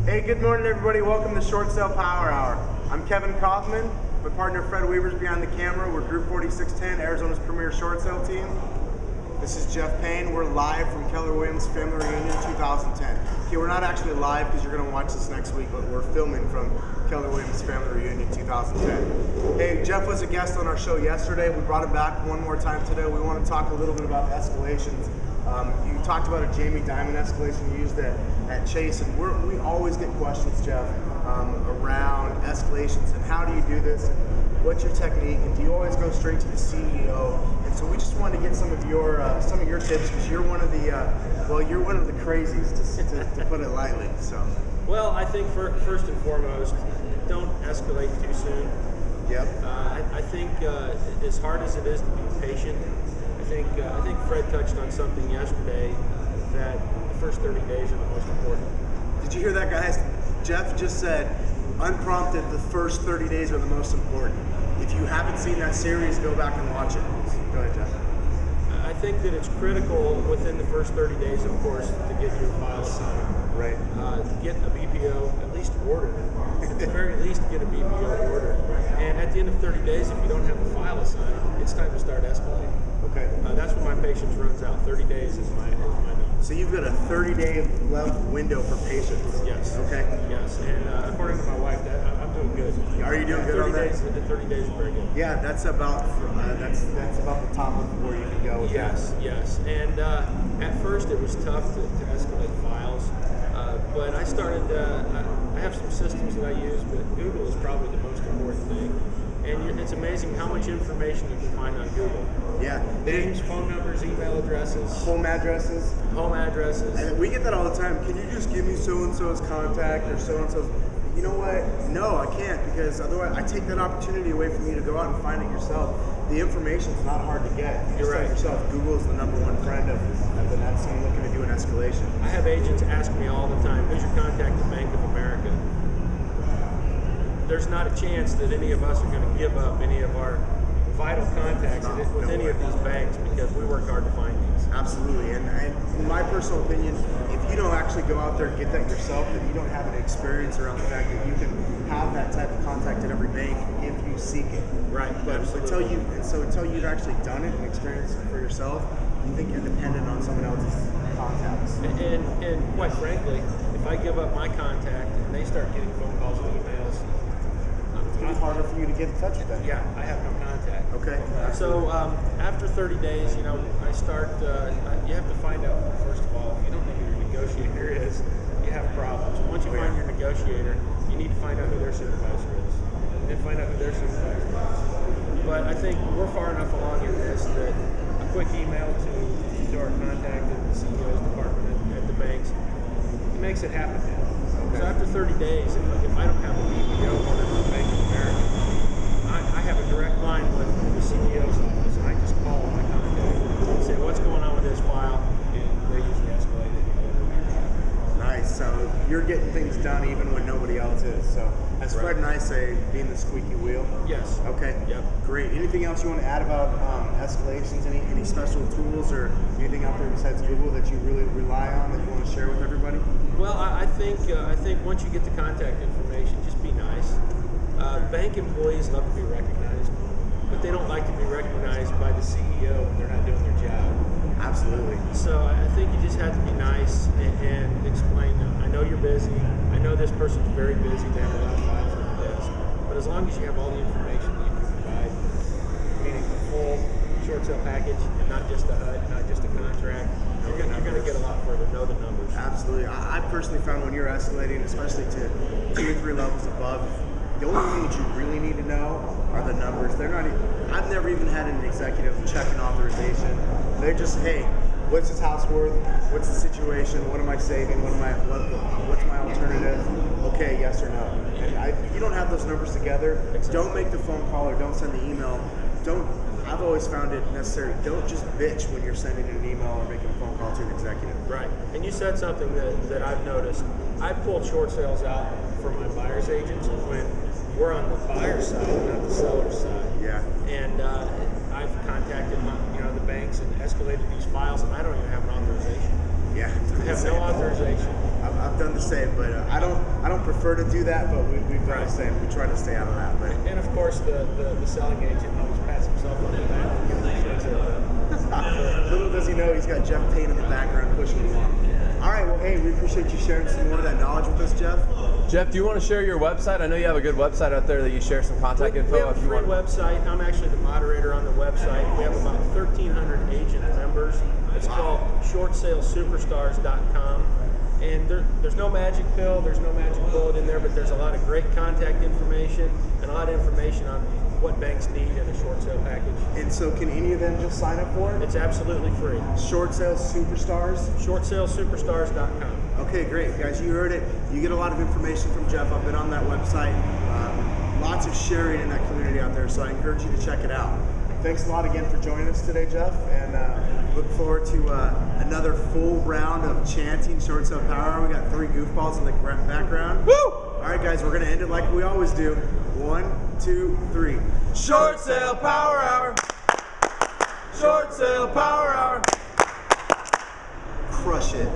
Hey, good morning, everybody. Welcome to Short Sale Power Hour. I'm Kevin Kauffman. My partner Fred Weaver's behind the camera. We're Group 4610, Arizona's premier short sale team. This is Jeff Payne. We're live from Keller Williams Family Reunion 2010. Okay, we're not actually live because you're going to watch this next week, but we're filming from Keller Williams Family Reunion 2010. Hey, Jeff was a guest on our show yesterday. We brought him back one more time today. We want to talk a little bit about escalations. You talked about a Jamie Dimon escalation you used at Chase, and we always get questions, Jeff, around escalations and how do you do this, and what's your technique, and do you always go straight to the CEO? And so we just wanted to get some of your tips, because you're one of the you're one of the crazies, to put it lightly. So. Well, I think first and foremost, don't escalate too soon. Yep. I think as hard as it is to be patient, I think Fred touched on something yesterday, that the first 30 days are the most important. Did you hear that, guys? Jeff just said, unprompted, the first 30 days are the most important. If you haven't seen that series, go back and watch it. Go ahead, Jeff. I think that it's critical within the first 30 days, of course, to get your file assigned. Right. Get a BPO at least ordered. At the very least, get a BPO ordered. And at the end of 30 days, if you don't have a file assigned, it's time to start escalating. Okay. That's when my patience runs out. 30 days is my number. So you've got a 30-day left window for patience. Yes. Okay. Yes, and according to my wife, I'm doing good. Are you doing good on that? 30 days is very good. Yeah, that's about the top of where you can go with yes, that. Yes. And at first it was tough to escalate files, but I started. I have some systems that I use, but Google is probably the most important thing. And it's amazing how much information you can find on Google. Yeah. Names, phone numbers, email addresses. Home addresses. Home addresses. And we get that all the time. Can you just give me so-and-so's contact or so-and-so's? You know what? No, I can't, because otherwise I take that opportunity away from you to go out and find it yourself. The information's not hard to get. You just tell yourself, Google is the #1 friend of the next someone looking to do an escalation. I have agents ask me all the time, who's your contact at Bank of America? There's not a chance that any of us are going to give up any of our vital contacts with any of these banks, because we work hard to find these. Absolutely, and in my personal opinion, if you don't actually go out there and get that yourself, then you don't have any experience around the fact that you can have that type of contact at every bank if you seek it. Right. But until you've actually done it and experienced it for yourself, you think you're dependent on someone else's contacts. And quite frankly, if I give up my contact and they start getting phone calls and emails, it's going to be harder for you to get in touch with them. Yeah, I have no contact. Okay. So after 30 days, I start, you have to find out, first of all, if you don't know who your negotiator is, you have problems. Once you find your negotiator, you need to find out who their supervisor is. And then find out who their supervisor is. But I think we're far enough along in this that a quick email to our contact at the CEO's department at the banks, it makes it happen now. So after 30 days, if I don't have a BPO order from Bank of America, I have a direct line with the CEO's office, and I just call my contact and say, what's going on with this file? And they usually escalate it. Nice. So you're getting things done even when nobody else is. So as Fred and I say, being the squeaky wheel. Yes. Okay. Yep. Great. Anything else you want to add about escalations? Any special tools or anything out there besides Google that you really rely on that you want to share with everybody? Well, I think once you get the contact information, just be nice. Bank employees love to be recognized, but they don't like to be recognized by the CEO when they're not doing their job. Absolutely. So I think you just have to be nice and explain, I know you're busy, I know this person's very busy, they have a lot of files on their desk, but as long as you have all the information that you can provide, meaning the full short sale package, and not just a HUD, not just a contract, you're going to get a lot further, know the numbers. Absolutely. I personally found when you're escalating, especially to 2 or 3 levels above, the only thing that you really need to know are the numbers. They're not even, I've never even had an executive check an authorization. They're just, hey, what's his house worth? What's the situation? What am I saving? What's my alternative? Okay, yes or no. And if you don't have those numbers together, don't make the phone call or don't send the email. I've always found it necessary. Don't just bitch when you're sending an email or making a phone call to an executive. Right. And you said something that I've noticed. I pulled short sales out for my buyer's agents when we're on the buyer's side, not the seller's side. Yeah. And I've contacted the banks and escalated these files, and I don't even have an authorization. Yeah. I have no authorization. I've done the same, but I don't prefer to do that. But we've done the same. We try to stay out of that. But And of course, the selling agent always pats himself on the back. little does he know he's got Jeff Payne in the background pushing him along. All right, well, hey, we appreciate you sharing some more of that knowledge with us, Jeff. Jeff, do you want to share your website? I know you have a good website out there that you share some contact info. We have a if you free want. website. I'm actually the moderator on the website. We have about 1,300 agent members. It's called shortsalesuperstars.com. And there's no magic pill, there's no magic bullet in there, but there's a lot of great contact information and a lot of information on what banks need in a short sale package. And so can any of them just sign up for it? It's absolutely free. Short Sales Superstars? Shortsalesuperstars.com. Okay, great. Guys, you heard it. You get a lot of information from Jeff. I've been on that website. Lots of sharing in that community out there, so I encourage you to check it out. Thanks a lot again for joining us today, Jeff, and look forward to another full round of chanting Short Sale Power Hour. We got 3 goofballs in the background. Woo! All right, guys, we're going to end it like we always do. 1, 2, 3. Short Sale Power Hour. Short Sale Power Hour. Crush it.